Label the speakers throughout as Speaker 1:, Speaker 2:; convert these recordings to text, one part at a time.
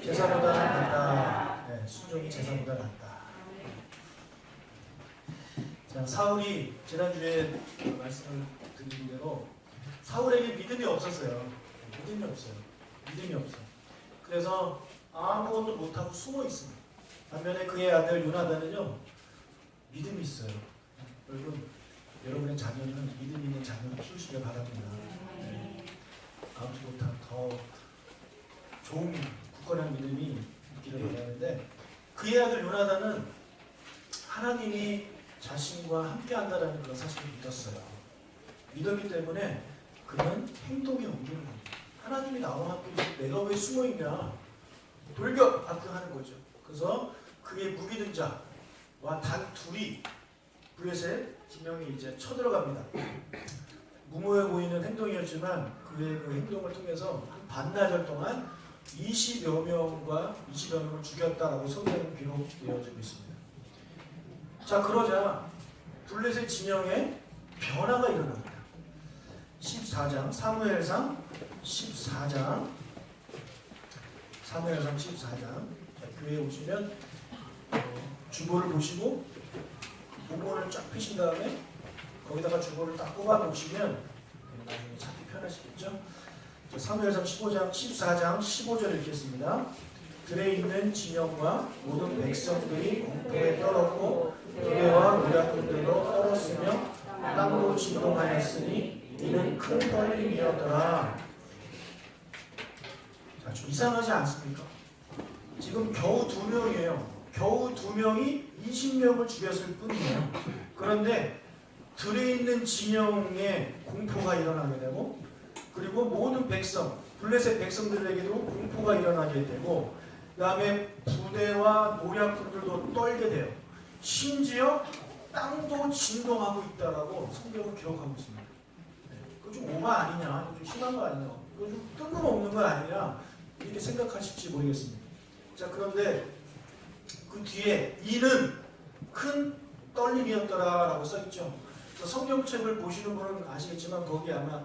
Speaker 1: 제사보다 낫다. 네, 순종이 제사보다 낫다. 자, 사울이 지난주에 말씀을 드린 대로 사울에게 믿음이 없었어요. 믿음이 없어요. 믿음이 없어. 그래서 아무것도 못하고 숨어 있습니다. 반면에 그의 아들 요나단은요, 믿음이 있어요. 여러분의 자녀는 믿음 있는 자녀를 키우시길 바랍니다. 네. 아무것보다 더 좋은 굳건한 믿음이 있기를 바라는데, 그의 아들 요나단은 하나님이 자신과 함께 한다는 그런 사실을 믿었어요. 믿었기 때문에 그는 행동에 옮기는 겁니다. 하나님이 나와 함께 있을 내가 왜 숨어있냐, 돌격! 하는 거죠. 그래서 그의 무기든 자와 단 둘이 블레셋 진영이 이제 쳐들어갑니다. 무모해 보이는 행동이었지만 그의 그 행동을 통해서 한 반나절 동안 20여 명을 죽였다라고 성경은 기록되어지고 있습니다. 자, 그러자 블레셋 진영에 변화가 일어납니다. 14장 사무엘상 14장 자, 교회에 오시면 주보를 보시고 목원을 쫙 펴신 다음에 거기다가 주보를 딱 꼽아 놓으시면 나중에 찾기 편하시겠죠? 사무엘상 14장 15절 읽겠습니다. 들에 있는 진영과 모든 백성들이 공포에 떨었고 부대와 노략꾼들도 떨었으며 땅도 진동하였으니 이는 큰 떨림이었더라. 자, 좀 이상하지 않습니까? 지금 겨우 2명이에요. 겨우 2명이 20명을 죽였을 뿐이에요. 그런데 들에 있는 진영에 공포가 일어나게 되고, 그리고 모든 백성, 블레셋 백성들에게도 공포가 일어나게 되고, 그 다음에 부대와 노략꾼들도 떨게 돼요. 심지어 땅도 진동하고 있다라고 성경은 기록하고 있습니다. 그거 좀 오바 아니냐, 좀 심한 거 아니냐, 그거 좀 뜬금없는 거 아니냐, 이렇게 생각하실지 모르겠습니다. 자, 그런데 그 뒤에 이는 큰 떨림이었더라라고 써있죠. 성경책을 보시는 분은 아시겠지만 거기 아마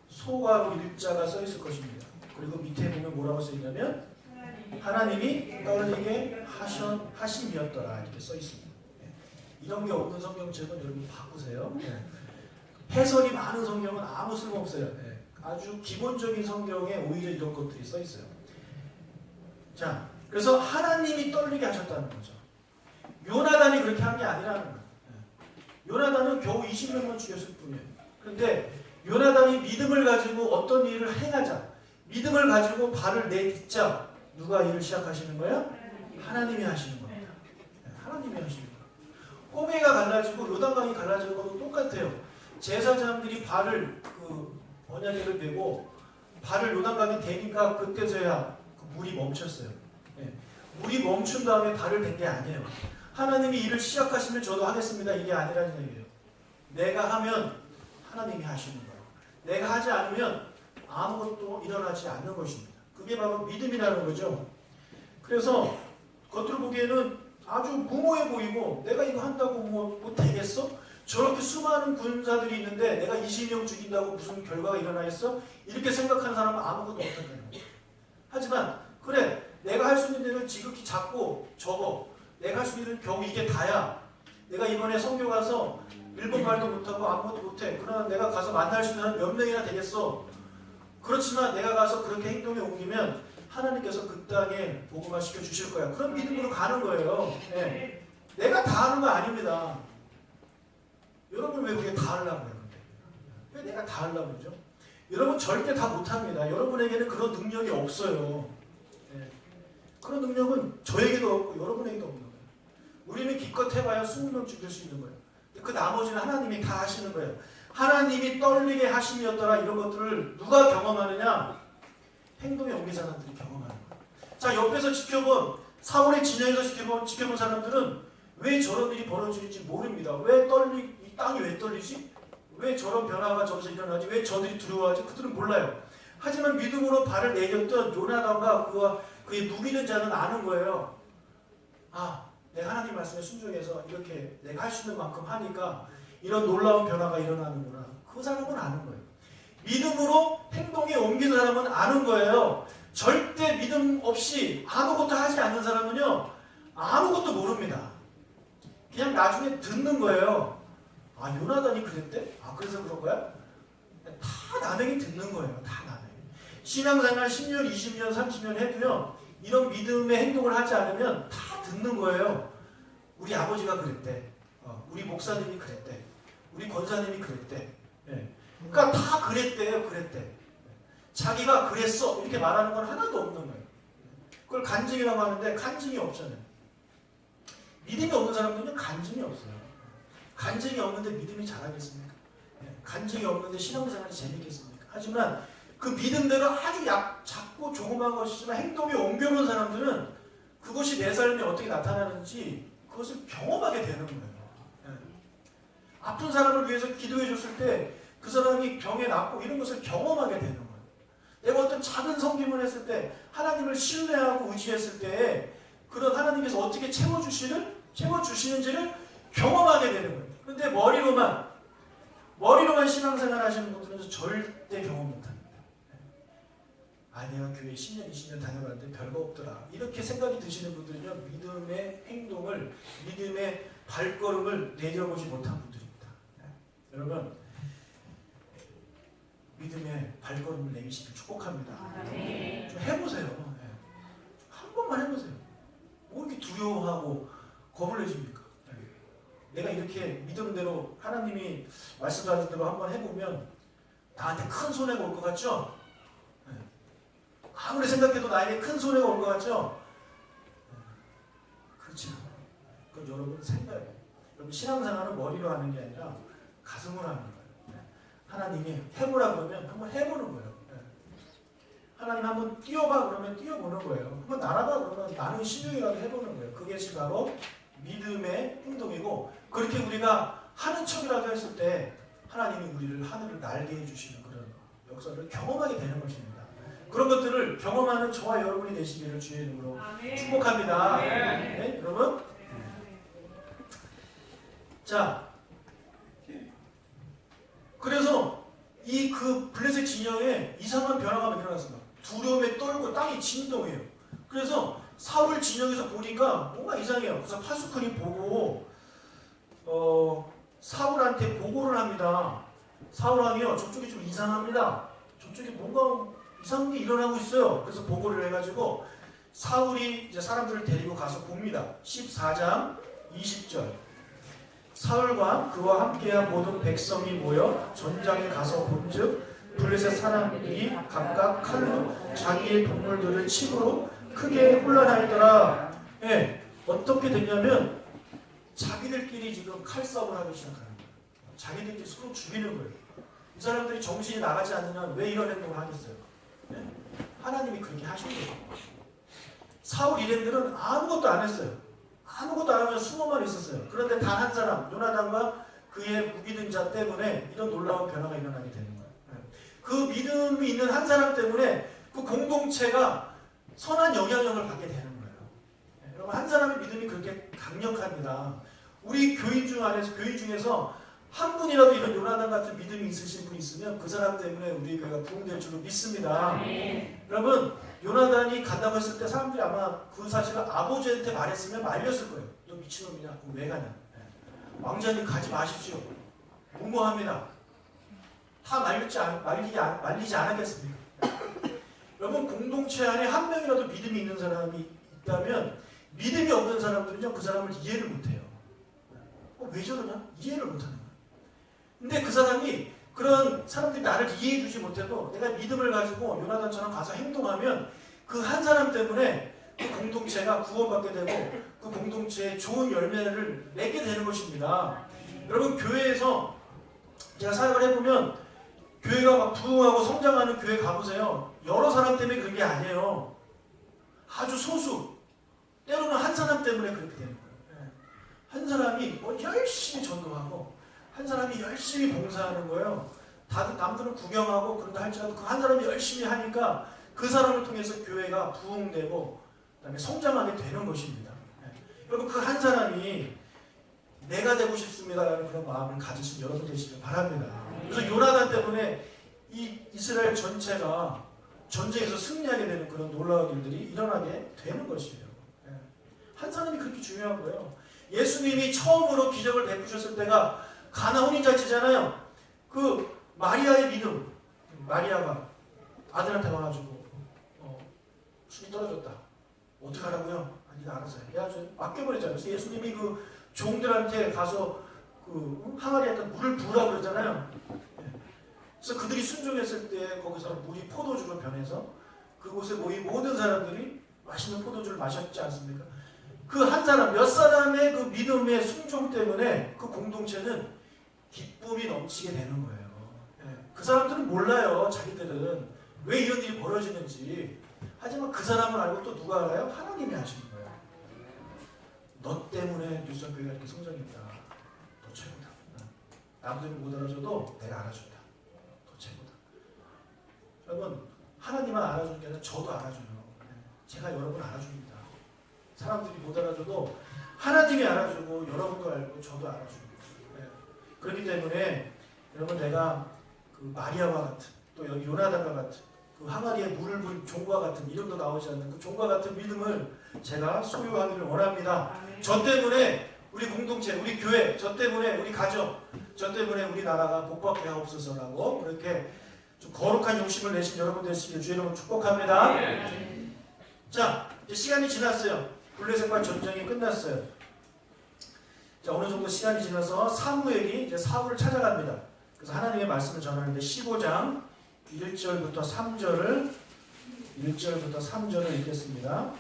Speaker 1: 소가로 일자가 써있을 것입니다. 그리고 밑에 보면 뭐라고 써있냐면 하나님이 떨리게 하심이었더라 이렇게 써있습니다. 이런 게 없는 성경책은 여러분 바꾸세요. 해설이 많은 성경은 아무 쓸모없어요. 아주 기본적인 성경에 오히려 이런 것들이 써있어요. 자, 그래서 하나님이 떨리게 하셨다는 거죠. 요나단이 그렇게 한 게 아니라는 거예요. 요나단은 겨우 20명만 죽였을 뿐이에요. 그런데 요나단이 믿음을 가지고 어떤 일을 행하자, 믿음을 가지고 발을 내딛자, 누가 일을 시작하시는 거예요? 하나님이 하시는 겁니다. 하나님이 하시는 거예요. 홍해가 갈라지고 요단강이 갈라지는 것도 똑같아요. 제사장들이 발을 언약궤를 대고 발을 요단강에 대니까 그때서야 물이 멈췄어요. 물이 멈춘 다음에 발을 댄 게 아니에요. 하나님이 일을 시작하시면 저도 하겠습니다, 이게 아니라는 얘기예요. 내가 하면 하나님이 하시는 거예요. 내가 하지 않으면 아무것도 일어나지 않는 것입니다. 그게 바로 믿음이라는 거죠. 그래서 겉으로 보기에는 아주 무모해 보이고, 내가 이거 한다고 뭐 되겠어? 저렇게 수많은 군사들이 있는데 내가 20명 죽인다고 무슨 결과가 일어나겠어? 이렇게 생각하는 사람은 아무것도 못한다는 거예요. 하지만 그래, 내가 할 수 있는 일은 지극히 작고 적어. 내가 할 수 있는 일은 겨우 이게 다야. 내가 이번에 선교 가서 일본말도 못하고 아무것도 못해. 그러나 내가 가서 만날 수 있는 사람 몇 명이나 되겠어. 그렇지만 내가 가서 그렇게 행동에 옮기면 하나님께서 그 땅에 복음화 시켜주실 거야. 그런 믿음으로 가는 거예요. 내가 다 하는 거 아닙니다. 여러분 왜 그게 다 하려고 해요? 왜 내가 다 하려고 그러죠? 여러분 절대 다 못합니다. 여러분에게는 그런 능력이 없어요. 그런 능력은 저에게도 없고 여러분에게도 없는 거예요. 우리는 기껏 해봐야 20명 죽일 수 있는 거예요. 그 나머지는 하나님이 다 하시는 거예요. 하나님이 떨리게 하심이었더라, 이런 것들을 누가 경험하느냐? 행동에 옮긴 사람들이 경험하는 거예요. 자, 옆에서 지켜본, 사울의 진영에서 지켜본 사람들은 왜 저런 일이 벌어지는지 모릅니다. 이 땅이 왜 떨리지? 왜 저런 변화가 저기서 일어나지? 왜 저들이 두려워하지? 그들은 몰라요. 하지만 믿음으로 발을 내딛던 요나단과 그의 무기는 자는 아는 거예요. 아, 내가 하나님 말씀에 순종해서 이렇게 내가 할 수 있는 만큼 하니까 이런 놀라운 변화가 일어나는구나. 그 사람은 아는 거예요. 믿음으로 행동에 옮긴 사람은 아는 거예요. 절대 믿음 없이 아무것도 하지 않는 사람은요, 아무것도 모릅니다. 그냥 나중에 듣는 거예요. 아, 요나단이 그랬대? 아, 그래서 그런 거야? 다 남에게 듣는 거예요. 다 남에게. 신앙생활 10년, 20년, 30년 해도요, 이런 믿음의 행동을 하지 않으면 다 듣는 거예요. 우리 아버지가 그랬대. 우리 목사님이 그랬대. 우리 권사님이 그랬대. 예. 그러니까 다 그랬대요. 그랬대. 자기가 그랬어. 이렇게 말하는 건 하나도 없는 거예요. 그걸 간증이라고 하는데 간증이 없잖아요. 믿음이 없는 사람들은 간증이 없어요. 간증이 없는데 믿음이 잘하겠습니까? 간증이 없는데 신앙생활이 재밌겠습니까? 하지만 그 믿음대로 아주 작고 조그마한 것이지만 행동에 옮겨본 사람들은 그것이 내 삶에 어떻게 나타나는지 그것을 경험하게 되는 거예요. 아픈 사람을 위해서 기도해 줬을 때 그 사람이 병에 낫고 이런 것을 경험하게 되는 거예요. 내가 어떤 작은 섬김을 했을 때 하나님을 신뢰하고 의지했을 때 그런 하나님께서 어떻게 채워주시는지를 경험하게 되는 거예요. 그런데 머리로만 신앙생활 하시는 분들은 절대 경험 못합니다. 아, 내가 교회 10년, 20년 다녀봤는데 별거 없더라. 이렇게 생각이 드시는 분들은요, 믿음의 행동을, 믿음의 발걸음을 내려보지 못한 분들입니다. 여러분, 믿음의 발걸음을 내미시길 축복합니다. 좀 해보세요. 한 번만 해보세요. 뭐 이렇게 두려워하고 겁을 내십니까? 내가 이렇게 믿음대로 하나님이 말씀하신 대로 한번 해보면 나한테 큰 손해가 올 것 같죠? 아무리 생각해도 나에게 큰 손해가 올 것 같죠? 그렇지 않아요. 그건 여러분 생각이에요. 여러분 신앙생활은 머리로 하는 게 아니라 가슴으로 하는 거예요. 하나님이 해보라 그러면 한번 해보는 거예요. 하나님 한번 뛰어봐 그러면 뛰어보는 거예요. 한번 날아봐 그러면 나는 신용이라도 해보는 거예요. 그것이 바로 믿음의 행동이고, 그렇게 우리가 하는 척이라도 했을 때 하나님이 우리를 하늘을 날게 해주시는 그런 역사를 경험하게 되는 것입니다. 그런 것들을 경험하는 저와 여러분이 되시기를 주의 이름으로 축복합니다. 네, 여러분. 자, 그래서 이 그 블레셋 진영에 이상한 변화가 일어났습니다. 두려움에 떨고 땅이 진동해요. 그래서 사울 진영에서 보니까 뭔가 이상해요. 그래서 파수꾼이 보고 사울한테 보고를 합니다. 사울 왕이요, 저쪽이 좀 이상합니다. 저쪽에 뭔가 이상한 게 일어나고 있어요. 그래서 보고를 해가지고 사울이 이제 사람들을 데리고 가서 봅니다. 14장 20절. 사울과 그와 함께한 모든 백성이 모여 전장에 가서 본즉 블레셋 사람들이 각각 칼로 자기의 동물들을 침으로 크게 혼란하였더라. 예, 어떻게 됐냐면 자기들끼리 지금 칼싸움을 하기 시작하는 거예요. 자기들끼리 서로 죽이는 거예요. 이 사람들이 정신이 나가지 않으면 왜 이런 행동을 하겠어요? 예? 하나님이 그렇게 하신 거예요. 사울 일행들은 아무것도 안 했어요. 아무것도 안 하면 숨어만 있었어요. 그런데 단 한 사람, 요나단과 그의 무기든 자 때문에 이런 놀라운 변화가 일어나게 되는 거예요. 그 믿음이 있는 한 사람 때문에 그 공동체가 선한 영향력을 받게 되는 거예요. 여러분, 한 사람의 믿음이 그렇게 강력합니다. 우리 교인 중에서 한 분이라도 이런 요나단 같은 믿음이 있으신 분이 있으면 그 사람 때문에 우리 교회가 부흥될 줄로 믿습니다. 여러분, 요나단이 간다고 했을 때 사람들이 아마 그 사실을 아버지한테 말했으면 말렸을 거예요. 너 미친놈이냐? 그럼 왜 가냐? 왕자님 가지 마십시오. 무모합니다. 다 말리지 않았겠습니까? 여러분, 공동체 안에 한 명이라도 믿음이 있는 사람이 있다면 믿음이 없는 사람들은요, 그 사람을 이해를 못해요. 왜 저러냐? 이해를 못하는 거예요. 근데 그 사람이, 그런 사람들이 나를 이해해주지 못해도 내가 믿음을 가지고 요나단처럼 가서 행동하면 그 한 사람 때문에 그 공동체가 구원받게 되고 그 공동체에 좋은 열매를 맺게 되는 것입니다. 여러분, 교회에서 제가 사역을 해보면 교회가 막 부흥하고 성장하는 교회 가보세요. 여러 사람 때문에 그런 게 아니에요. 아주 소수, 때로는 한 사람 때문에 그렇게 되는 거예요. 한 사람이 열심히 전도하고 한 사람이 열심히 봉사하는 거예요. 다들 남들은 구경하고 그런다 할지라도 그 한 사람이 열심히 하니까 그 사람을 통해서 교회가 부흥되고 그다음에 성장하게 되는 것입니다. 여러분, 그 한 사람이 내가 되고 싶습니다라는 그런 마음을 가지신 여러분 되시길 바랍니다. 그래서 요나단 때문에 이 이스라엘 전체가 전쟁에서 승리하게 되는 그런 놀라운 일들이 일어나게 되는 것이에요. 한 사람이 그렇게 중요한 거예요. 예수님이 처음으로 기적을 베푸셨을 때가 가나 혼인잔치잖아요. 그 마리아의 믿음, 마리아가 아들한테 와가지고 숨이 떨어졌다. 어떻게 하라고요? 네가 알아서 해. 야, 맡겨버리잖아요. 그래서 예수님이 그 종들한테 가서 그 항아리에다 물을 부으라고 그러잖아요. 그래서 그들이 순종했을 때 거기서 물이 포도주로 변해서 그곳에 모인 모든 사람들이 맛있는 포도주를 마셨지 않습니까? 그 한 사람, 몇 사람의 그 믿음의 순종 때문에 그 공동체는 기쁨이 넘치게 되는 거예요. 그 사람들은 몰라요. 자기들은 왜 이런 일이 벌어지는지. 하지만 그 사람을 알고 또 누가 알아요? 하나님이 아시는 거예요. 너 때문에 뉴스교회가 이렇게 성장했다. 너 최고다. 남들이 못 알아줘도 내가 알아준다. 너 최고다. 여러분, 하나님만 알아주는 게 아니라 저도 알아줘요. 제가 여러분 알아줍니다. 사람들이 못 알아줘도 하나님이 알아주고 여러분도 알고 저도 알아줍니다. 그렇기 때문에 여러분, 내가 그 마리아와 같은, 또 여기 요나단과 같은, 그 항아리에 물을 부은 종과 같은, 이름도 나오지 않는 그 종과 같은 믿음을 제가 소유하기를 원합니다. 저 때문에 우리 공동체, 우리 교회, 저 때문에 우리 가정, 저 때문에 우리 나라가 복받게 하옵소서라고 그렇게 좀 거룩한 용심을 내신 여러분 되시길 주의 이름으로 축복합니다. 자, 이제 시간이 지났어요. 블레셋과 전쟁이 끝났어요. 자, 어느 정도 시간이 지나서 사무엘이 이제 사울을 찾아갑니다. 그래서 하나님의 말씀을 전하는데 15장 1절부터 3절을 읽겠습니다.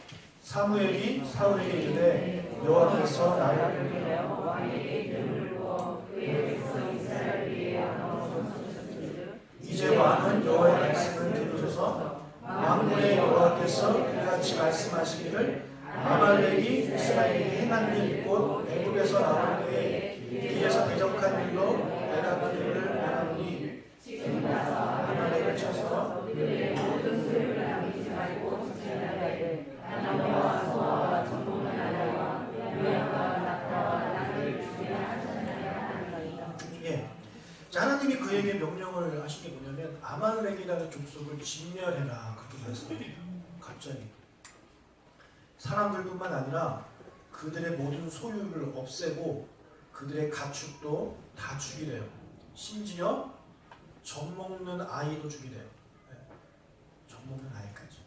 Speaker 1: 사무엘이 사울에게 이르되 여호와께서 나를 이제 왕은 여호와의 말씀을 들으셔서 만군의 여호와께서 이같이 말씀하시기를 아말렉이 이스라엘에게 행한 일 곧 애굽에서 나올 때에 길에서 대적한 일로 내가 그들을 멸하노니 지금 가서 아말렉을 쳐서 그들의 모든 소유를 남기지 말고 지켜나가되 나무와 소와 전복의 나라와 요양과 낙타와 나귀를 죽이라 하셨느니라. 자, 하나님이 그에게 명령을 하신 게 뭐냐면 아말렉이라는 족속을 진멸해라 그렇게 말씀합니다. 갑자기 사람들뿐만 아니라 그들의 모든 소유를 없애고 그들의 가축도 다 죽이래요. 심지어 젖 먹는 아이도 죽이래요. 젖 먹는 아이까지.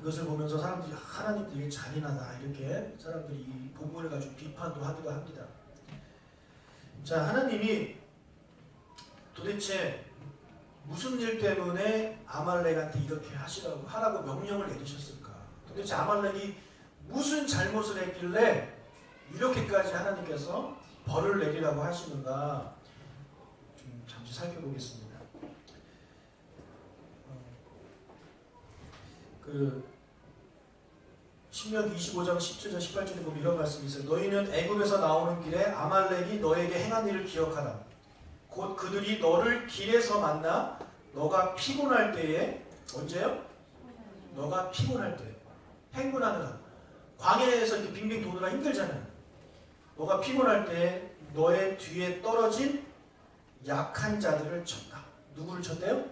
Speaker 1: 이것을 보면서 사람들이 하나님 되게 잔인하다 이렇게 사람들이 이 본문을 가지고 비판도 하기도 합니다. 자, 하나님이 도대체 무슨 일 때문에 아말렉한테 이렇게 하라고 명령을 내리셨을까? 도대체 아말렉이 무슨 잘못을 했길래 이렇게까지 하나님께서 벌을 내리라고 하시는가? 좀 잠시 살펴보겠습니다. 신명기 25장 17절 18절에 보면 이런 말씀이 있어요. 너희는 애굽에서 나오는 길에 아말렉이 너에게 행한 일을 기억하라. 곧 그들이 너를 길에서 만나 너가 피곤할 때에, 언제요? 너가 피곤할 때, 행군하느라 광야에서 이렇게 빙빙 도느라 힘들잖아요. 너가 피곤할 때 너의 뒤에 떨어진 약한 자들을 쳤다. 누구를 쳤대요?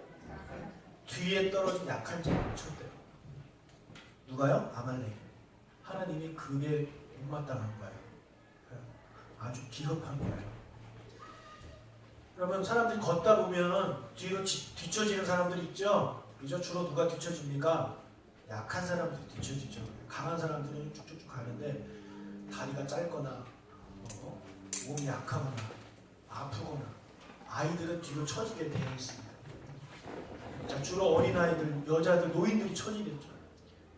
Speaker 1: 뒤에 떨어진 약한 자들을 쳤대요. 누가요? 아말렉. 하나님이 그게 못마땅한 거예요. 아주 기겁한 거예요. 여러분, 사람들이 걷다 보면 뒤로 뒤처지는 사람들이 있죠? 그죠? 주로 누가 뒤처집니까? 약한 사람들이 뒤처지죠. 강한 사람들은 쭉쭉쭉 가는데 다리가 짧거나 몸이 약하거나 아프거나 아이들은 뒤로 처지게 되어 있습니다. 자, 주로 어린아이들, 여자들, 노인들이 처지겠죠.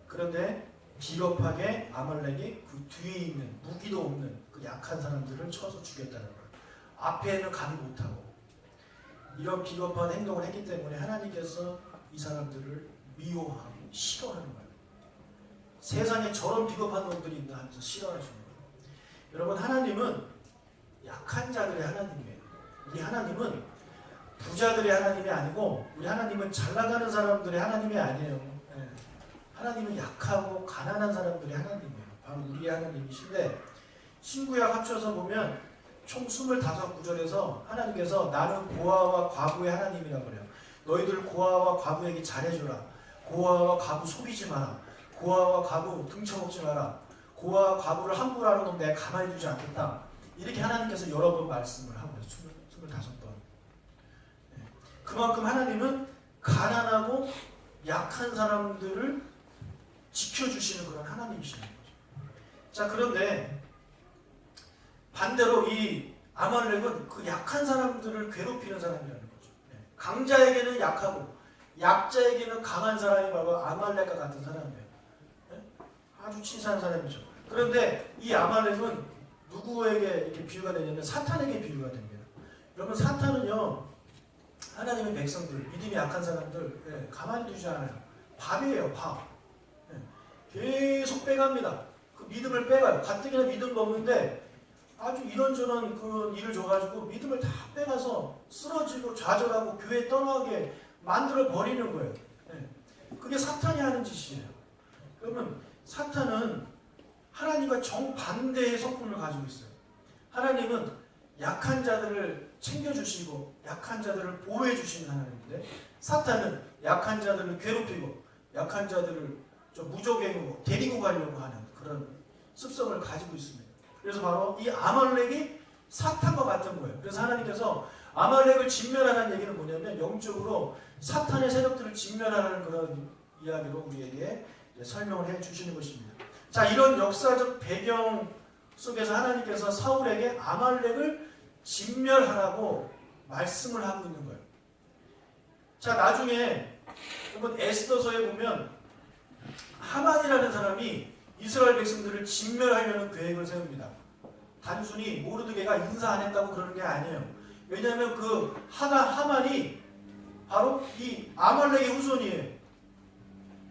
Speaker 1: 그런데 비겁하게 아말렉이 그 뒤에 있는 무기도 없는 그 약한 사람들을 쳐서 죽였다는 거예요. 앞에는 가지 못하고 이런 비겁한 행동을 했기 때문에 하나님께서 이 사람들을 미워하고 싫어하는 거예요. 세상에 저런 비겁한 놈들이 있나 하면서 싫어하시는 거예요. 여러분, 하나님은 약한 자들의 하나님이에요. 우리 하나님은 부자들의 하나님이 아니고 우리 하나님은 잘 나가는 사람들의 하나님이 아니에요. 하나님은 약하고 가난한 사람들의 하나님이에요. 바로 우리의 하나님이신데 신구약 합쳐서 보면 총 25구절에서 하나님께서 나는 고아와 과부의 하나님이라고 그래요. 너희들 고아와 과부에게 잘해줘라. 고아와 과부 속이지 마라. 고아와 과부 등쳐먹지 마라. 고아와 과부를 함부로 하는 건 내가 가만히 두지 않겠다. 이렇게 하나님께서 여러 번 말씀을 하고 있어요. 25번. 그만큼 하나님은 가난하고 약한 사람들을 지켜주시는 그런 하나님이시는 거죠. 자, 그런데 반대로 이 아말렉은 그 약한 사람들을 괴롭히는 사람이라는 거죠. 강자에게는 약하고 약자에게는 강한 사람이 바로 아말렉과 같은 사람이에요. 아주 치사한 사람이죠. 그런데 이 아말렉은 누구에게 이렇게 비유가 되냐면 사탄에게 비유가 됩니다. 여러분, 사탄은요, 하나님의 백성들, 믿음이 약한 사람들 가만히 두지 않아요. 밥이에요, 밥. 계속 빼갑니다. 그 믿음을 빼가요. 가뜩이나 믿음도 없는데 아주 이런저런 그 일을 줘가지고 믿음을 다 빼가서 쓰러지고 좌절하고 교회 떠나게 만들어 버리는 거예요. 그게 사탄이 하는 짓이에요. 그러면 사탄은 하나님과 정반대의 성품을 가지고 있어요. 하나님은 약한 자들을 챙겨주시고 약한 자들을 보호해 주시는 하나님인데, 사탄은 약한 자들을 괴롭히고 약한 자들을 무적행으로 데리고 가려고 하는 그런 습성을 가지고 있습니다. 그래서 바로 이 아말렉이 사탄과 같은 거예요. 그래서 하나님께서 아말렉을 진멸하라는 얘기는 뭐냐면 영적으로 사탄의 세력들을 진멸하라는 그런 이야기로 우리에게 설명을 해 주시는 것입니다. 자, 이런 역사적 배경 속에서 하나님께서 사울에게 아말렉을 진멸하라고 말씀을 하고 있는 거예요. 자, 나중에 여러분 에스더서에 보면 하만이라는 사람이 이스라엘 백성들을 진멸하려는 계획을 세웁니다. 단순히 모르드게가 인사 안 했다고 그러는 게 아니에요. 왜냐하면 그 하만이 바로 이 아말렉의 후손이에요.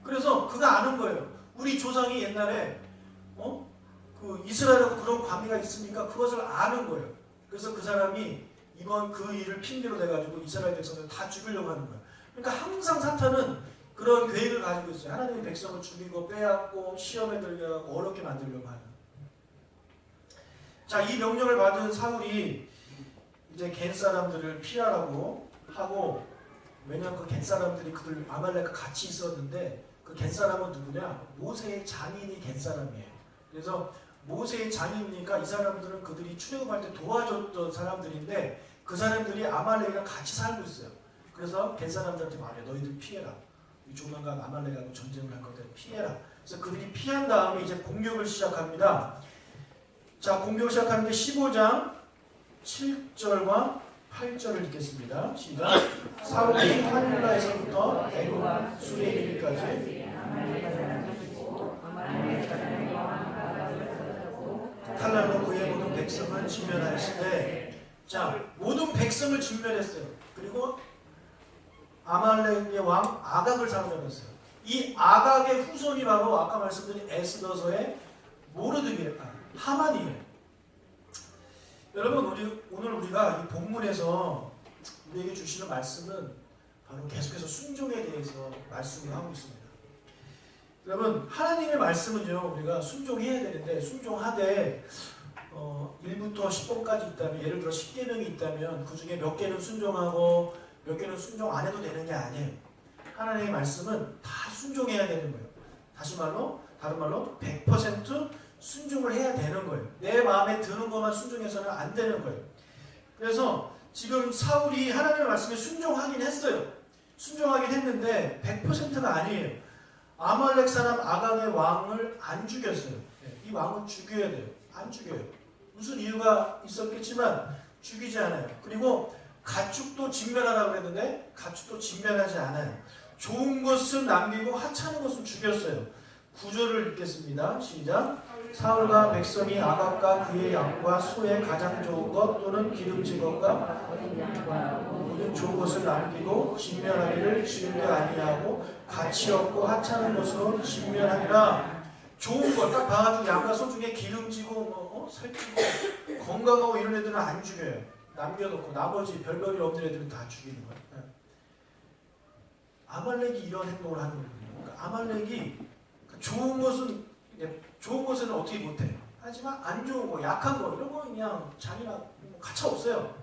Speaker 1: 그래서 그가 아는 거예요. 우리 조상이 옛날에 그 이스라엘하고 그런 관계가 있으니까 그것을 아는 거예요. 그래서 그 사람이 이번 그 일을 핑계로 내가지고 이스라엘 백성을 다 죽이려고 하는 거예요. 그러니까 항상 사탄은 그런 계획을 가지고 있어요. 하나님의 백성을 죽이고 빼앗고 시험에 들게 하고 어렵게 만들려고 하는. 자, 이 명령을 받은 사울이 이제 겐 사람들을 피하라고 하고, 왜냐하면 그 겐 사람들이 그들 아말렉과 같이 있었는데 그 겐 사람은 누구냐? 모세의 장인이 겐 사람이에요. 그래서 모세의 장인이니까 이 사람들은 그들이 출애굽할 때 도와줬던 사람들인데 그 사람들이 아말렉이랑 같이 살고 있어요. 그래서 겐 사람들한테 말해, 너희들 피해라. 조만간 아말렉하고 전쟁을 할 거니까 피해라. 그래서 그들이 피한 다음에 이제 공격을 시작합니다. 자, 공격을 시작하는데 15장 7절과 8절을 읽겠습니다. 시작. 사울이 하늘라에서부터 애굽 수레일까지 칼날로 그의 모든 백성을 진멸하였으되, 자, 모든 백성을 진멸했어요. 그리고 아말렉의 왕 아각을 사로잡았어요. 이 아각의 후손이 바로 아까 말씀드린 에스더서의 모르드게, 하만이에요. 여러분, 오늘 우리가 이 본문에서 우리에게 주시는 말씀은 바로 계속해서 순종에 대해서 말씀을 하고 있습니다. 여러분, 하나님의 말씀은요, 우리가 순종해야 되는데, 순종하되 1부터 10번까지 있다면, 예를 들어 10계명이 있다면 그 중에 몇 개는 순종하고 몇 개는 순종 안 해도 되는 게 아니에요. 하나님의 말씀은 다 순종해야 되는 거예요. 다른 말로 100% 순종을 해야 되는 거예요. 내 마음에 드는 것만 순종해서는 안 되는 거예요. 그래서 지금 사울이 하나님의 말씀에 순종하긴 했어요. 순종하긴 했는데 100%가 아니에요. 아말렉 사람 아각의 왕을 안 죽였어요. 이 왕은 죽여야 돼요. 안 죽여요. 무슨 이유가 있었겠지만 죽이지 않아요. 그리고 가축도 진멸하라고 했는데 가축도 진멸하지 않아요. 좋은 것은 남기고 하찮은 것은 죽였어요. 9절을 읽겠습니다. 시작. 사울과 백성이 아각과 그의 양과 소의 가장 좋은 것 또는 기름진 것과 모든 좋은 것을 남기고 진멸하기를 즐겨 아니하고 가치 없고 하찮은 것으로 진멸하니라. 좋은 것 딱 봐가지고 양과 소 중에 기름지고 살찌고 건강하고 이런 애들은 안 죽여요. 남겨놓고 나머지 별별이 없는 애들은 다 죽이는 거예요. 아말렉이 이런 행동을 하는 거예요. 그러니까 아말렉이 좋은 것은 어떻게 못해. 하지만 안 좋은 거, 약한 거 이런 거 그냥 자기가 가차 없어요.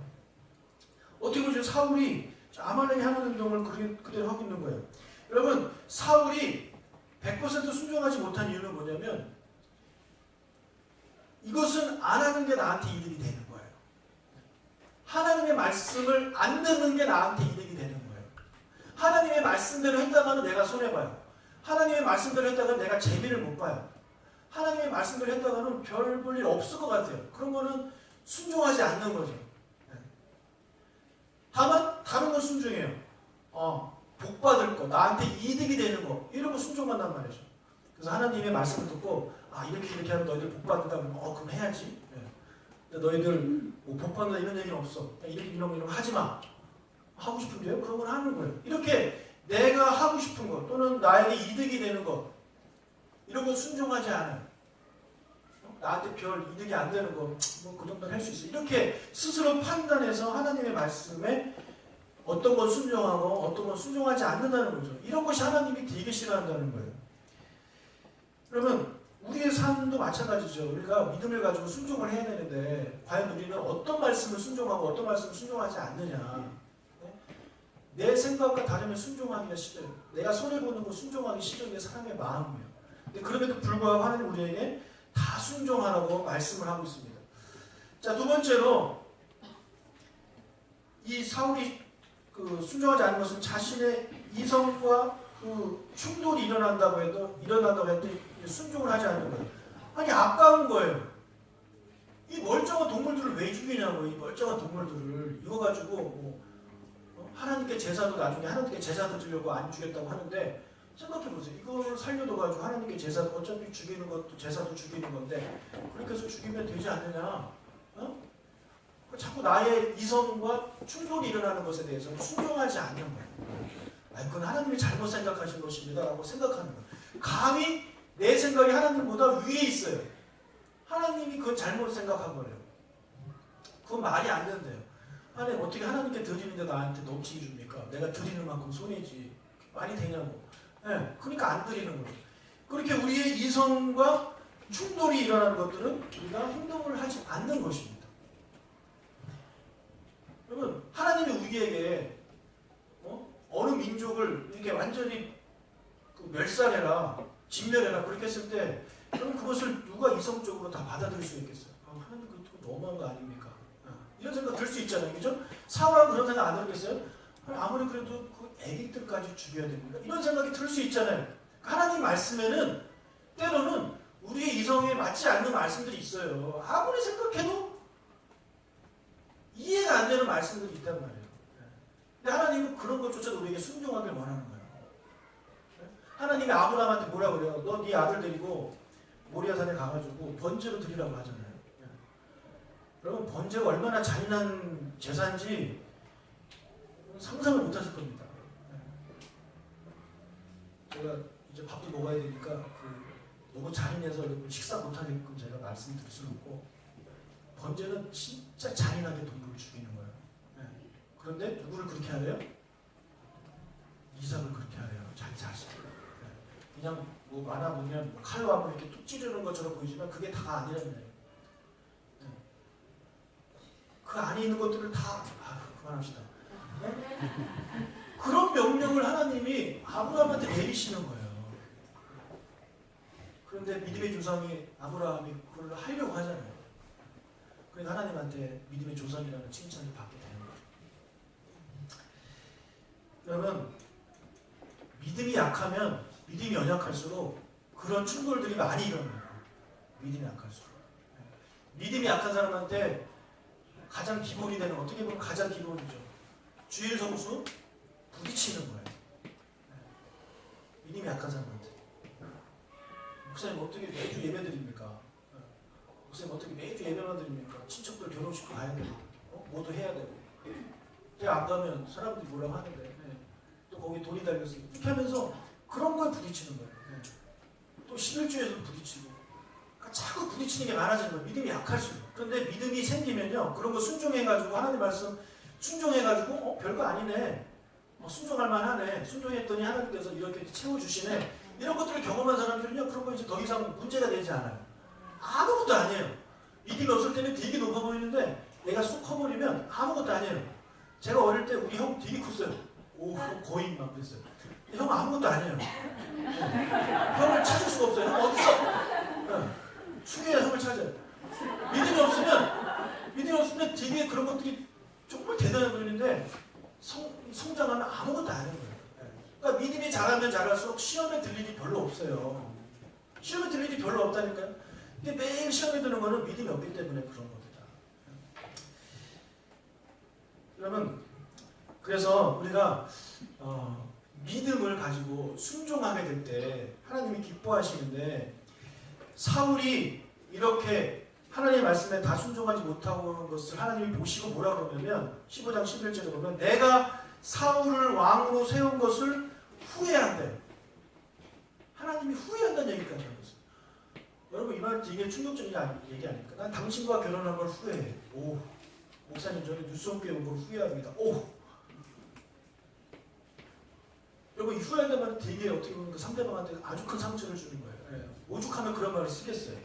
Speaker 1: 어떻게 보면 사울이 아말렉이 하는 행동을 그대로 하고 있는 거예요. 여러분, 사울이 100% 순종하지 못한 이유는 뭐냐면 이것은 안 하는 게 나한테 이득이 되는 거예요. 하나님의 말씀을 안 듣는 게 나한테 이득이 되는 거예요. 하나님의 말씀대로 했다가는 내가 손해봐요. 하나님의 말씀대로 했다가는 내가 재미를 못 봐요. 하나님의 말씀대로 했다가는 별 볼 일 없을 것 같아요. 그런 거는 순종하지 않는 거죠. 다만 다른 건 순종해요. 복 받을 거, 나한테 이득이 되는 거, 이런 거 순종한단 말이죠. 그래서 하나님의 말씀을 듣고 이렇게 하면 너희들 복 받는다 그러면 그럼 해야지. 근데 너희들 복 받는다 이런 얘기는 없어. 이런 거 하지 마. 하고 싶은데요? 그런 건 하는 거예요. 이렇게 내가 하고 싶은 거 또는 나에게 이득이 되는 거 이런 거 순종하지 않아요. 나한테 별 이득이 안 되는 거 그 정도는 할 수 있어. 이렇게 스스로 판단해서 하나님의 말씀에 어떤 건 순종하고 어떤 건 순종하지 않는다는 거죠. 이런 것이 하나님이 되게 싫어한다는 거예요. 그러면 우리의 삶도 마찬가지죠. 우리가 믿음을 가지고 순종을 해야 되는데 과연 우리는 어떤 말씀을 순종하고 어떤 말씀을 순종하지 않느냐. 내 생각과 다르면 순종하기가 싫어요. 내가 손해보는 거 순종하기 싫은 게 사람의 마음이에요. 근데 그럼에도 불구하고 하나님 우리에게 다 순종하라고 말씀을 하고 있습니다. 자, 두 번째로 이 사울이 순종하지 않은 것은 자신의 이성과 충돌이 일어난다고 해도 순종을 하지 않는 거예요. 아니 아까운 거예요. 이 멀쩡한 동물들을 왜 죽이냐고. 이 멀쩡한 동물들을 이거 가지고 하나님께 제사도 나중에 하나님께 제사도 드리려고 안 죽였다고 하는데 생각해보세요. 이걸 살려둬가지고 하나님께 제사도 어차피 죽이는 것도 제사도 죽이는 건데 그렇게 해서 죽이면 되지 않느냐. 자꾸 나의 이성과 충돌이 일어나는 것에 대해서 순종하지 않는 거예요. 그건 하나님이 잘못 생각하신 것입니다 라고 생각하는 거예요. 감히 내 생각이 하나님보다 위에 있어요. 하나님이 그건 잘못 생각한 거예요. 그건 말이 안 된대요. 아니 어떻게 하나님께 드리는데 나한테 넘치게 줍니까? 내가 드리는 만큼 손해지. 말이 되냐고. 그러니까 안 드리는 거예요. 그렇게 우리의 이성과 충돌이 일어나는 것들은 우리가 행동을 하지 않는 것입니다. 여러분, 하나님이 우리에게 어느 민족을 이렇게 완전히 멸살해라, 진멸해라 그렇게 했을 때 그럼 그것을 누가 이성적으로 다 받아들일 수 있겠어요? 하나님 그거 너무한 거 아닙니까? 이런 생각 들 수 있잖아요. 그죠? 사울하고 그런 생각 안 들겠어요? 아무리 그래도 그 애기들까지 죽여야 됩니까? 이런 생각이 들 수 있잖아요. 하나님 말씀에는 때로는 우리의 이성에 맞지 않는 말씀들이 있어요. 아무리 생각해도 이해가 안 되는 말씀들이 있단 말이에요. 근데 하나님은 그런 것조차도 우리에게 순종하길 원하는 거예요. 하나님이 아브라함한테 뭐라 그래요? 너 네 아들 데리고 모리아산에 가가지고 번제로 드리라고 하잖아요. 여러분, 번제가 얼마나 잔인한 제사인지 상상을 못 하실 겁니다. 제가 이제 밥도 먹어야 되니까 너무 잔인해서 식사 못 하게끔 제가 말씀드릴 수는 없고, 번제는 진짜 잔인하게 동물을 죽이는 거예요. 그런데 누구를 그렇게 하래요? 이삭을 그렇게 하래요. 자기 자식. 그냥 만화 보면 칼로 한번 이렇게 툭 찌르는 것처럼 보이지만 그게 다가 아니라는 거예요. 그 안에 있는 것들을 다 그만합시다. 그런 명령을 하나님이 아브라함한테 내리시는 거예요. 그런데 믿음의 조상이 아브라함이 그걸 하려고 하잖아요. 그러니까 하나님한테 믿음의 조상이라는 칭찬을 받게 되는 거죠. 그러면 믿음이 약하면 믿음이 연약할수록 그런 충돌들이 많이 일어나요. 믿음이 약할수록. 믿음이 약한 사람한테 가장 기본이 되는, 어떻게 보면 가장 기본이죠. 주일 성수 부딪히는 거예요. 믿음이 약한 사람한테. 목사님 어떻게 매주 예배 드립니까? 목사님 어떻게 매주 예배만 드립니까? 친척들 결혼식 가야 되고 뭐도 해야 되고 안 가면 사람들이 뭐라고 하는데 또 거기 돈이 달렸어요. 이렇게 하면서 그런 거에 부딪히는 거예요. 또 11주에도 부딪히고 자꾸 부딪히는 게 많아지는 거예요. 믿음이 약할수록. 그런데 믿음이 생기면요, 그런 거 순종해가지고 하나님 말씀 순종해가지고 별거 아니네, 순종할 만하네, 순종했더니 하나님께서 이렇게 채워주시네, 이런 것들을 경험한 사람들은요, 그런 거 이제 더 이상 문제가 되지 않아요. 아무것도 아니에요. 믿음이 없을 때는 되게 높아 보이는데 내가 쑥 커버리면 아무것도 아니에요. 제가 어릴 때 우리 형 되게 컸어요. 오, 거의 막 그랬어요. 형 아무것도 아니에요. 형을 찾을 수가 없어요. 형 어딨어? 숙여야 형을 찾아요. 믿음이 없으면 되게 그런 것들이 정말 대단해 보이는데 성장하면 아무것도 안 하는 거예요. 그러니까 믿음이 자라면 자랄수록 시험에 들 일이 별로 없어요. 시험에 들 일이 별로 없다니까요. 근데 매일 시험에 드는 거는 믿음이 없기 때문에 그런 겁니다. 그러면 그래서 우리가 믿음을 가지고 순종하게 될 때 하나님이 기뻐하시는데 사울이 이렇게 하나님의 말씀에 다 순종하지 못하고 하는 것을 하나님이 보시고 뭐라 그러냐면 15장 11절에 보면 내가 사울을 왕으로 세운 것을 후회한대요. 하나님이 후회한다는 얘기까지 하고 있어요. 여러분 이 말 되게 충격적인 얘기 아닙니까? 난 당신과 결혼한 걸 후회해. 오, 목사님 저는 뉴스홈피에 온 걸 후회합니다. 오, 여러분 이 후회한다는 말은 되게 어떻게 보면 그 상대방한테 아주 큰 상처를 주는 거예요. 예. 오죽하면 그런 말을 쓰겠어요.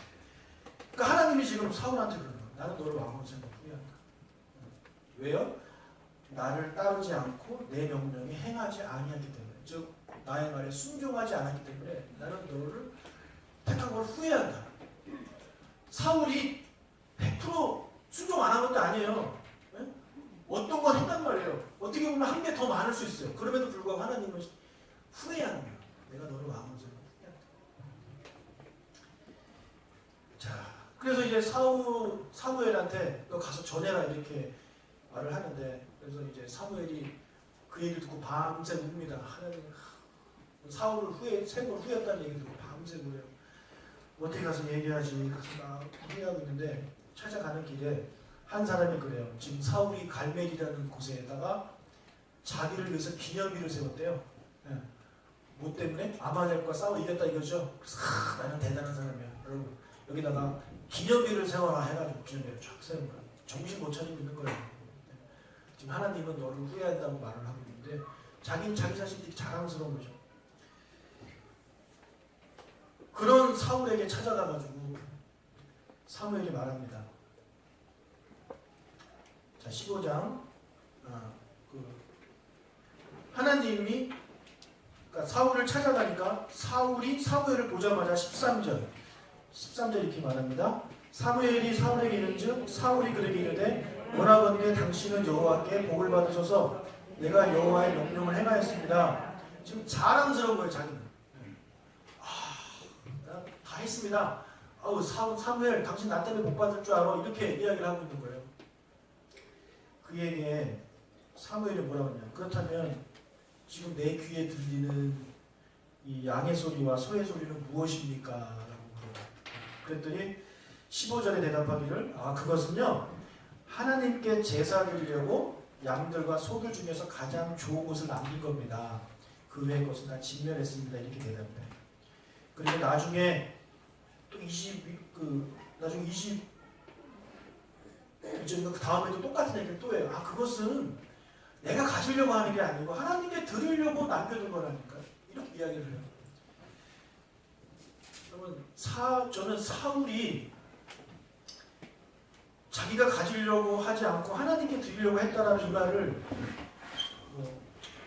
Speaker 1: 그러니까 하나님이 지금 사울한테 그러는 거예요. 나는 너를 왕으로 세운 걸 후회한다. 왜요? 나를 따르지 않고 내 명령에 행하지 아니하기 때문에, 즉 나의 말에 순종하지 않았기 때문에 나는 너를 택한 걸 후회한다. 사울이 100% 순종 안 한 것도 아니에요. 네? 어떤 건 했단 말이에요. 어떻게 보면 한 개 더 많을 수 있어요. 그럼에도 불구하고 하나님은 후회하는 거예요. 내가 너를 왕으로 세운 걸 후회한다. 자, 그래서 이제 사무엘한테 너 가서 전해라 이렇게 말을 하는데, 그래서 이제 사무엘이 그 얘기를 듣고 밤새 웁니다. 하나님, 사울을 세골 후회했다는 얘기를 듣고 밤새 울어요. 어떻게 가서 얘기하지? 그래서 막 후회하고 있는데 찾아가는 길에 한 사람이 그래요. 지금 사울이 갈멜이라는 곳에다가 자기를 위해서 기념비를 세웠대요. 네. 뭐 때문에? 아말렉과 싸워 이겼다 이거죠. 그래서 나는 대단한 사람이야. 여러분 여기다가 기념비를 세워라 해가지고 기념비를 쫙 세운 거야. 정신 못 차리고 있는 거예요. 네. 지금 하나님은 너를 후회한다고 말을 하고 있는데 자기 자신들이 자랑스러운 거죠. 그런 사울에게 찾아가가지고 사무엘이 말합니다. 자, 15장 하나님이 그러니까 사울을 찾아가니까 사울이 사무엘을 보자마자 13절 이렇게 말합니다. 사무엘이 사울에게 이른즉 사울이 그에게 이르되 원하건대 당신은 여호와께 복을 받으셔서 내가 여호와의 명령을 행하였습니다. 지금 자랑스러운 거예요. 자기는. 다 했습니다. 아우 사무엘 당신 나 때문에 복 받을 줄 알아. 이렇게 이야기를 하고 있는 거예요. 그에게 사무엘이 뭐라고 했냐. 그렇다면 지금 내 귀에 들리는 이 양의 소리와 소의 소리는 무엇입니까? 라고 물어요. 그랬더니 15절에 대답하기를 그것은요 하나님께 제사 드리려고 양들과 소들 중에서 가장 좋은 것을 남긴 겁니다. 그 외의 것은 다 진멸했습니다. 이렇게 대답해요. 그리고 나중에 또 나중에 22절인가 그 다음에도 똑같은 얘기를 또 해요. 그것은 내가 가지려고 하는 게 아니고 하나님께 드리려고 남겨둔 거라니까. 이렇게 이야기를 해요. 여러분, 저는 사울이 자기가 가지려고 하지 않고 하나님께 드리려고 했다라는 이 말을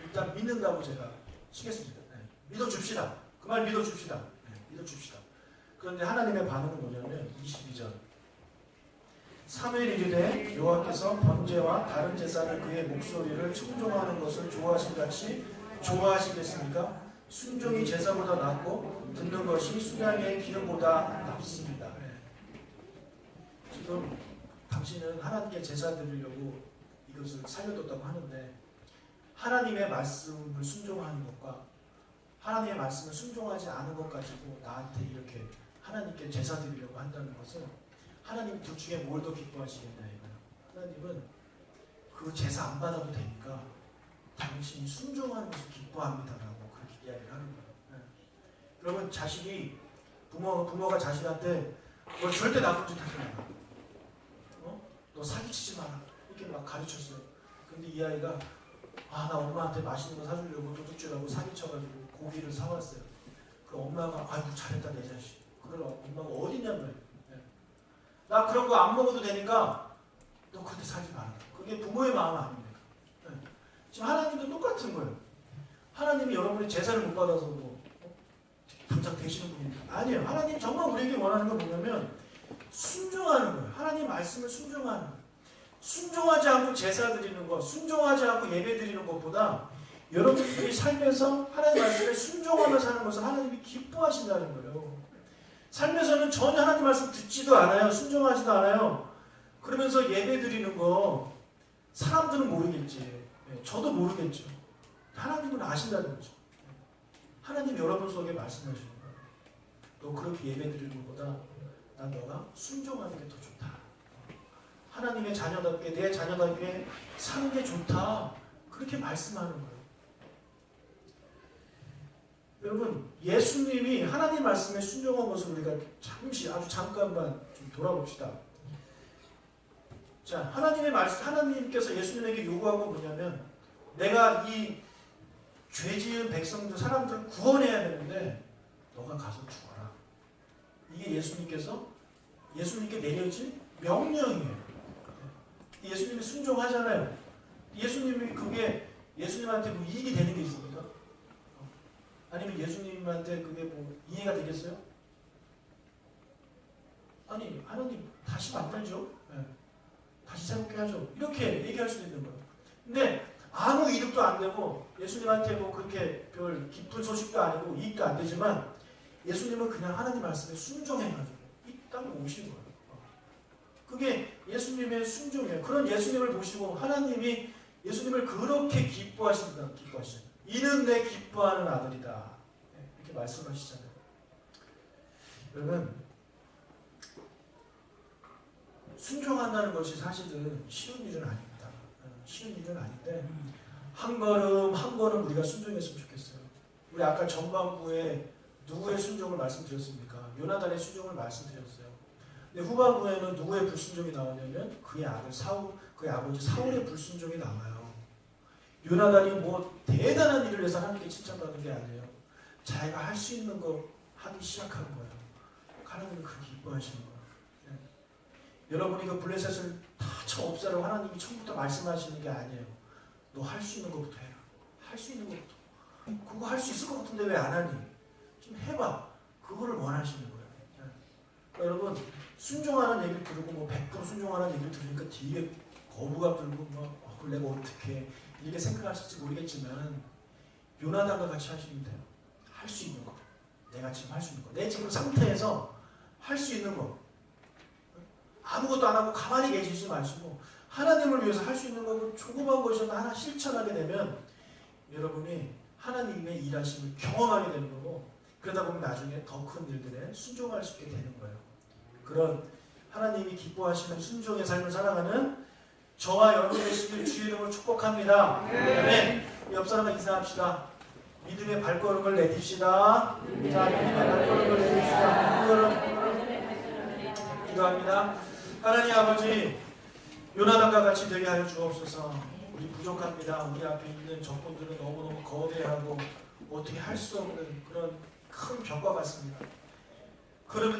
Speaker 1: 일단 믿는다고 제가 치겠습니다. 네. 믿어줍시다. 그 말 믿어줍시다. 믿어줍시다. 그런데 하나님의 반응은 뭐냐면 22절 사무엘이 이르되 여호와께서 번제와 다른 제사를 그의 목소리를 청종하는 것을 좋아하신같이 좋아하시겠습니까? 순종이 제사보다 낫고 듣는 것이 수량의 기름보다 낫습니다. 지금 당신은 하나님께 제사 드리려고 이것을 살려뒀다고 하는데 하나님의 말씀을 순종하는 것과 하나님의 말씀을 순종하지 않은 것 가지고 나한테 이렇게 하나님께 제사 드리려고 한다는 것은 하나님 둘 중에 뭘 더 기뻐하시겠냐 이거예요. 하나님은 그 제사 안 받아도 되니까 당신이 순종하는 것을 기뻐합니다라고 그렇게 이야기를 하는 거예요. 네. 여러분 자식이 부모가 자식한테 너 절대 나쁜 짓 하지 마라. 너 사기치지 마라. 이렇게 막 가르쳤어요. 근데 이 아이가 나 엄마한테 맛있는 거 사주려고 도둑질하고 사기쳐가지고 고기를 사왔어요. 그 엄마가 아이고 잘했다 내 자식. 그러고 엄마가 어디냐면 나 그런 거 안 먹어도 되니까 너 그렇게 살지 마라. 그게 부모의 마음 아닙니까? 지금 하나님도 똑같은 거예요. 하나님이 여러분이 제사를 못 받아서 뭐 당장 되시는 분입니다. 아니에요. 하나님 정말 우리에게 원하는 건 뭐냐면 순종하는 거예요. 하나님 말씀을 순종하는 거예요. 순종하지 않고 제사 드리는 것, 순종하지 않고 예배 드리는 것보다 여러분들이 살면서 하나님 말씀에 순종하면서 하는 것을 하나님이 기뻐하신다는 거예요. 삶에서는 전혀 하나님 말씀 듣지도 않아요. 순종하지도 않아요. 그러면서 예배 드리는 거 사람들은 모르겠지. 저도 모르겠죠. 하나님은 아신다는 거죠. 하나님 여러분 속에 말씀하시는 거예요. 너 그렇게 예배 드리는 것보다 난 너가 순종하는 게 더 좋다. 하나님의 자녀답게 내 자녀답게 사는 게 좋다. 그렇게 말씀하는 거예요. 여러분 예수님이 하나님 말씀에 순종한 것을 우리가 잠시 아주 잠깐만 좀 돌아봅시다. 자, 하나님의 말씀, 하나님께서 예수님에게 요구한 건 뭐냐면 내가 이 죄지은 백성들, 사람들을 구원해야 되는데 너가 가서 죽어라. 이게 예수님께 내려진 명령이에요. 예수님이 순종하잖아요. 예수님이 그게 예수님한테 뭐 이익이 되는 게 있습니까? 아니면 예수님한테 그게 뭐 이해가 되겠어요? 아니, 하나님 다시 만들죠. 다시 새롭게 하죠. 이렇게 얘기할 수도 있는 거예요. 근데 아무 이득도 안 되고 예수님한테 뭐 그렇게 별 기쁜 소식도 아니고 이익도 안 되지만 예수님은 그냥 하나님 말씀에 순종해가지고 이 땅에 오신 거예요. 그게 예수님의 순종이에요. 그런 예수님을 보시고 하나님이 예수님을 그렇게 기뻐하신다. 이는 내 기뻐하는 아들이다. 이렇게 말씀하시잖아요. 여러분 순종한다는 것이 사실은 쉬운 일은 아닙니다. 쉬운 일은 아닌데 한 걸음 한 걸음 우리가 순종했으면 좋겠어요. 우리 아까 전반부에 누구의 순종을 말씀드렸습니까? 요나단의 순종을 말씀드렸어요. 근데 후반부에는 누구의 불순종이 나오냐면 그의 아들 사울, 그의 아버지 사울의 불순종이 나와요. 요나단이 뭐 대단한 일을 해서 하나님께 칭찬받는 게 아니에요. 자기가 할 수 있는 거 하기 시작한 거예요. 하나님은 그렇게 기뻐하시는 거예요. 여러분이 그 블레셋을 다 쳐 없애라고 하나님이 처음부터 말씀하시는 게 아니에요. 너 할 수 있는 것부터 해라. 할 수 있는 것부터. 그거 할 수 있을 것 같은데 왜 안 하니? 좀 해봐. 그거를 원하시는 거예요. 그러니까 여러분 순종하는 얘기를 들고 뭐 100% 순종하는 얘기를 들으니까 뒤에 거부감 들고 뭐 그걸 내가 어떻게 해. 이렇게 생각하실지 모르겠지만 요나단과 같이 하시면 돼요. 할 수 있는 거. 내가 지금 할 수 있는 거. 내 지금 상태에서 할 수 있는 거. 아무것도 안 하고 가만히 계시지 마시고 하나님을 위해서 할 수 있는 거고 조그만 것이라도 하나 실천하게 되면 여러분이 하나님의 일하심을 경험하게 되는 거고 그러다 보면 나중에 더 큰 일들에 순종할 수 있게 되는 거예요. 그런 하나님이 기뻐하시는 순종의 삶을 살아가는 저와 여러분 되시길 주의 이름으로 축복합니다. 네. 옆 사람과 인사합시다. 믿음의 발걸음을 내딛시다. 자, 믿음의 발걸음을 내딛시다. 기도합니다. 하나님 아버지, 요나단과 같이 되게 하여 주옵소서. 우리 부족합니다. 우리 앞에 있는 적군들은 너무너무 거대하고 어떻게 할 수 없는 그런 큰 벽과 같습니다. 그러면